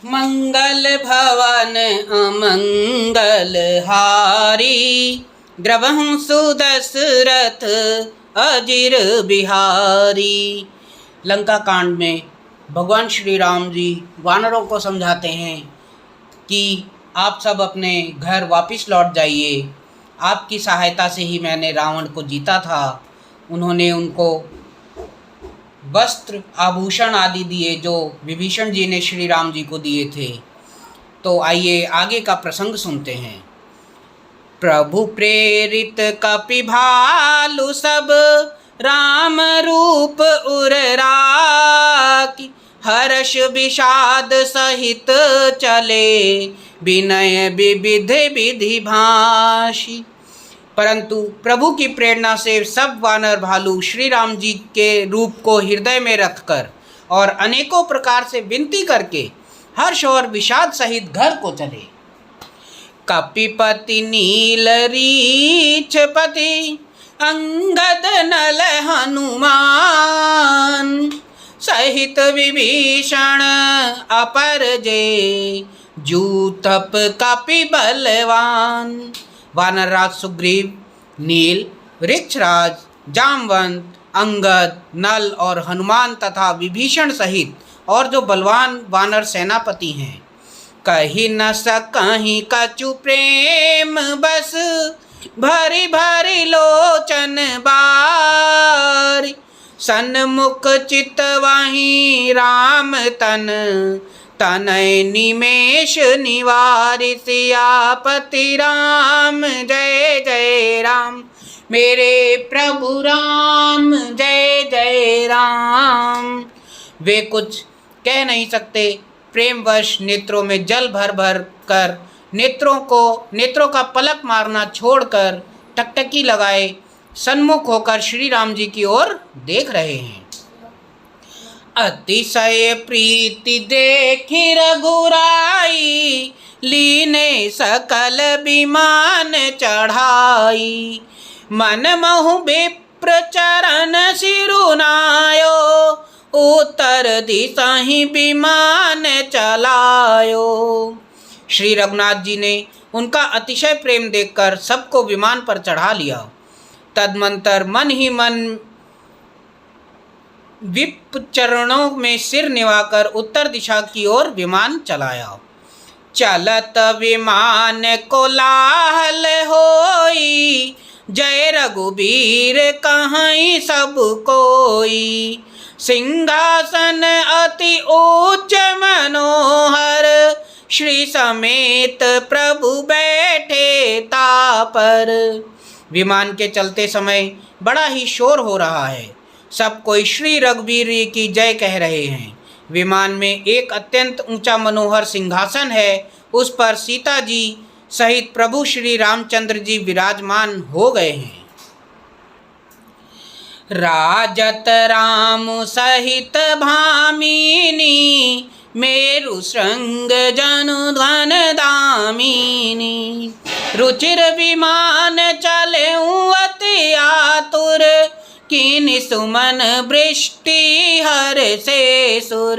मंगल भवन अमंगल हारी, द्रवहु सुदशरथ अजिर बिहारी। लंका कांड में भगवान श्री राम जी वानरों को समझाते हैं कि आप सब अपने घर वापस लौट जाइए। आपकी सहायता से ही मैंने रावण को जीता था। उन्होंने उनको वस्त्र आभूषण आदि दिए जो विभीषण जी ने श्री राम जी को दिए थे। तो आइए आगे का प्रसंग सुनते हैं। प्रभु प्रेरित कपि भालु सब, राम रूप उर राखी। हर्ष विषाद सहित चले, विनय विविध विधि भाषी। परंतु प्रभु की प्रेरणा से सब वानर भालू श्री राम जी के रूप को हृदय में रखकर और अनेकों प्रकार से विनती करके हर्ष और विषाद सहित घर को चले। कपिपति नील रीछपति, अंगद नल हनुमान। सहित विभीषण अपर जे, जूतप कपि बलवान। वानरराज सुग्रीव, नील, वृक्षराज, जामवंत, अंगद, नल और हनुमान तथा विभीषण सहित और जो बलवान वानर सेनापति हैं। कही न सकहीं कछु प्रेम बस, भरी भरी लोचन बारी। सन्मुख चितवहीं राम तन, तनय निमेष निवारि। सियापति राम जय जय राम, मेरे प्रभु राम जय जय राम। वे कुछ कह नहीं सकते। प्रेमवश नेत्रों में जल भर भर कर नेत्रों का पलक मारना छोड़कर टकटकी लगाए सन्मुख होकर श्री राम जी की ओर देख रहे हैं। अतिशय प्रीति देखी रघुराई, लीने सकल विमान चढ़ाई। मन महु विप्र चरण सिरुनायो, उत्तर दिशा ही विमान चलायो। श्री रघुनाथ जी ने उनका अतिशय प्रेम देखकर सबको विमान पर चढ़ा लिया। तदनंतर मन ही मन विप चरणों में सिर निवाकर उत्तर दिशा की ओर विमान चलाया। चलत विमान कोलाहल होई, जय रघुबीर कहीं सब कोई। सिंहासन अति उच्च मनोहर, श्री समेत प्रभु बैठे तापर। विमान के चलते समय बड़ा ही शोर हो रहा है। सब कोई श्री रघुवीर की जय कह रहे हैं। विमान में एक अत्यंत ऊंचा मनोहर सिंहासन है। उस पर सीता जी सहित प्रभु श्री रामचंद्र जी विराजमान हो गए हैं। राजत राम सहित भामिनी, मेरु श्रृंग जनु धन दामिनी। रुचिर विमान चले अति आतुर, कीनि सुमन वृष्टि हर से सुर।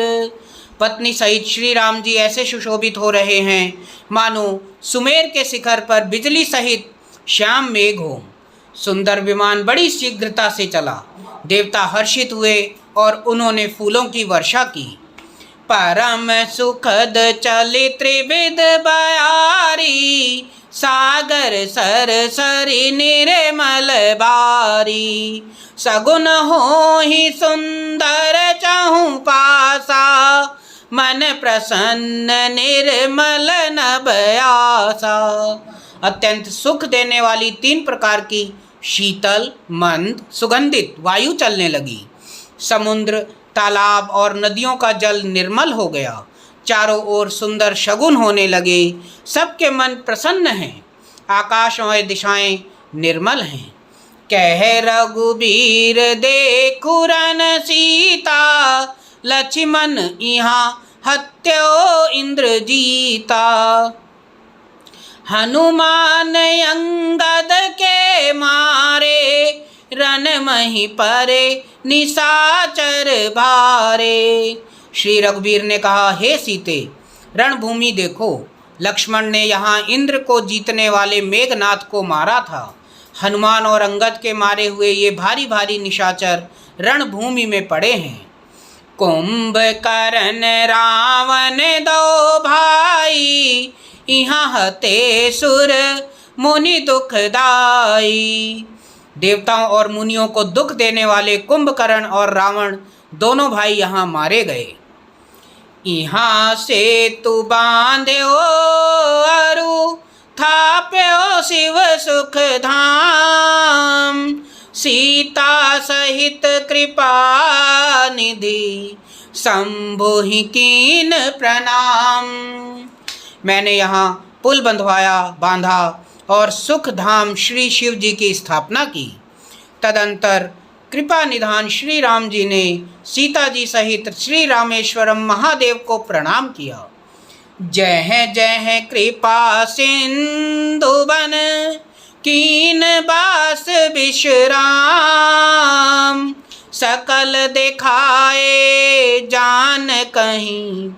पत्नी सहित श्री राम जी ऐसे सुशोभित हो रहे हैं मानो सुमेर के शिखर पर बिजली सहित श्याम मेघ हो। सुंदर विमान बड़ी शीघ्रता से चला। देवता हर्षित हुए और उन्होंने फूलों की वर्षा की। परम सुखद चली त्रिविध बयारी, सागर सर सरी निर्मल बारी। सगुन हो ही सुंदर चहु पासा, मन प्रसन्न निर्मल नभ आसा। अत्यंत सुख देने वाली 3 प्रकार की शीतल, मंद, सुगंधित वायु चलने लगी। समुद्र, तालाब और नदियों का जल निर्मल हो गया। चारों ओर सुंदर शगुन होने लगे। सबके मन प्रसन्न हैं। आकाश और दिशाएं निर्मल हैं। कह रघुबीर देखु रन सीता, लक्ष्मण यहाँ हत्यो इंद्रजीता। हनुमान अंगद के मारे, रन मही परे निशाचर भारे। श्री रघुवीर ने कहा, हे सीते, रणभूमि देखो, लक्ष्मण ने यहाँ इंद्र को जीतने वाले मेघनाथ को मारा था। हनुमान और अंगद के मारे हुए ये भारी भारी निशाचर रणभूमि में पड़े हैं। कुंभकर्ण रावण दो भाई, यहाँ हते सुर मुनि दुखदाई। देवताओं और मुनियों को दुख देने वाले कुंभकर्ण और रावण दोनों भाई यहाँ मारे गए। यहाँ से तू बांध्यो अरु थाप्यो शिव सुख धाम, सीता सहित कृपा निधि शंभु ही कीन प्रणाम। मैंने यहाँ पुल बंधवाया, बांधा और सुख धाम श्री शिव जी की स्थापना की। तदंतर कृपा निधान श्री राम जी ने सीता जी सहित श्री रामेश्वरम महादेव को प्रणाम किया। जय जय कृपा सिंधु बन कीन बास विश्राम, सकल दिखाए जान कहीं,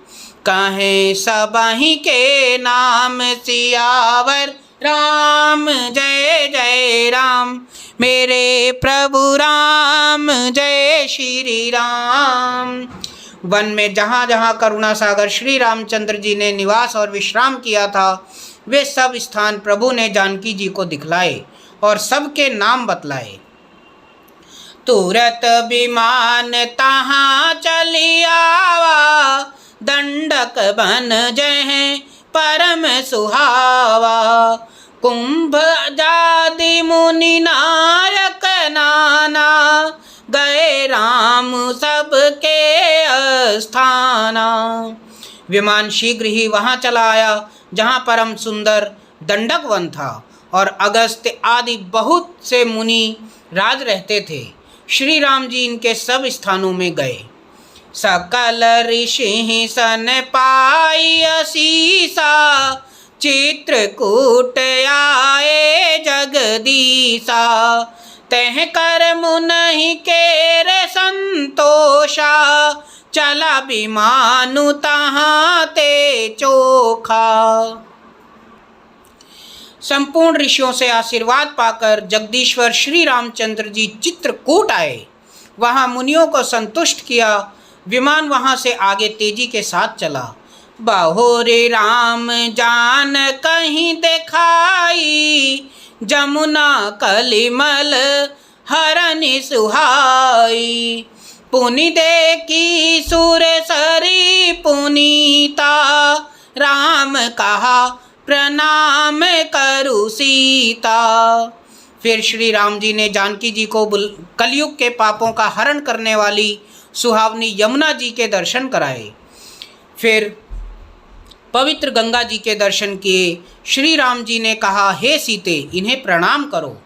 कहे सबही के नाम सियावर राम। जय जय राम मेरे प्रभु राम, जय श्री राम। वन में जहाँ जहाँ करुणा सागर श्री रामचंद्र जी ने निवास और विश्राम किया था, वे सब स्थान प्रभु ने जानकी जी को दिखलाए और सबके नाम बतलाए। तुरत विमान तहाँ चली आवा, दंडक बन जय परम सुहावा। कुंभ जादि मुनि नायक नाना, गए राम सबके अस्थाना। विमान शीघ्र ही वहाँ चला आया जहाँ परम सुंदर दंडक वन था और अगस्त्य आदि बहुत से मुनि राज रहते थे। श्री राम जी इनके सब स्थानों में गए। सकल ऋषि सन पाई असीसा, चित्रकूट आए जगदीसा। तह कर मुनहि केर संतोषा, चला विमानु तहाँ ते चोखा। संपूर्ण ऋषियों से आशीर्वाद पाकर जगदीश्वर श्री रामचंद्र जी चित्रकूट आए, वहाँ मुनियों को संतुष्ट किया। विमान वहाँ से आगे तेजी के साथ चला। बाहोरे राम जान कहीं दिखाई, जमुना कलिमल हरनि सुहाई। पुनि देखी सुर सरी पुनीता, राम कहा प्रणाम करु सीता। फिर श्री राम जी ने जानकी जी को कलयुग के पापों का हरण करने वाली सुहावनी यमुना जी के दर्शन कराए। फिर पवित्र गंगा जी के दर्शन किए। श्री राम जी ने कहा, हे सीते, इन्हें प्रणाम करो।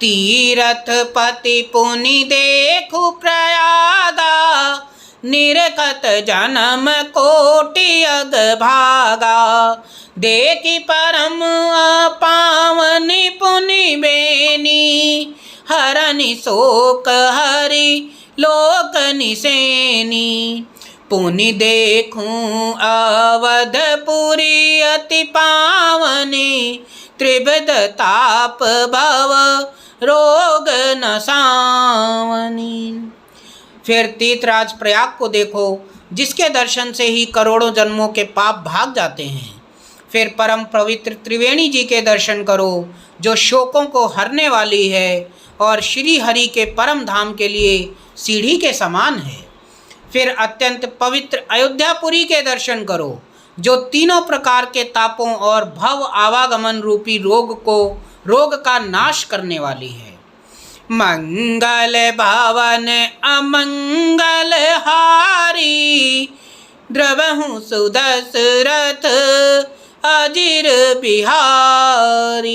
तीरथ पति पुनि देखु प्रयागा, निरकत जन्म कोटि अग भागा। देखी परम पावनि पुनि बेनी, हरनि शोक हरि लोक निसेनी। पुनि देखूं अवधपुरी अति पावनी, त्रिविध ताप भव रोग नसावनी। फिर तीर्थराज प्रयाग को देखो, जिसके दर्शन से ही करोड़ों जन्मों के पाप भाग जाते हैं। फिर परम पवित्र त्रिवेणी जी के दर्शन करो, जो शोकों को हरने वाली है और श्री हरि के परम धाम के लिए सीढ़ी के समान है। फिर अत्यंत पवित्र अयोध्यापुरी के दर्शन करो, जो तीनों प्रकार के तापों और भव आवागमन रूपी रोग का नाश करने वाली है। मंगल भवन अमंगल हारी, द्रवहु सुदशरथ अजिर बिहारी।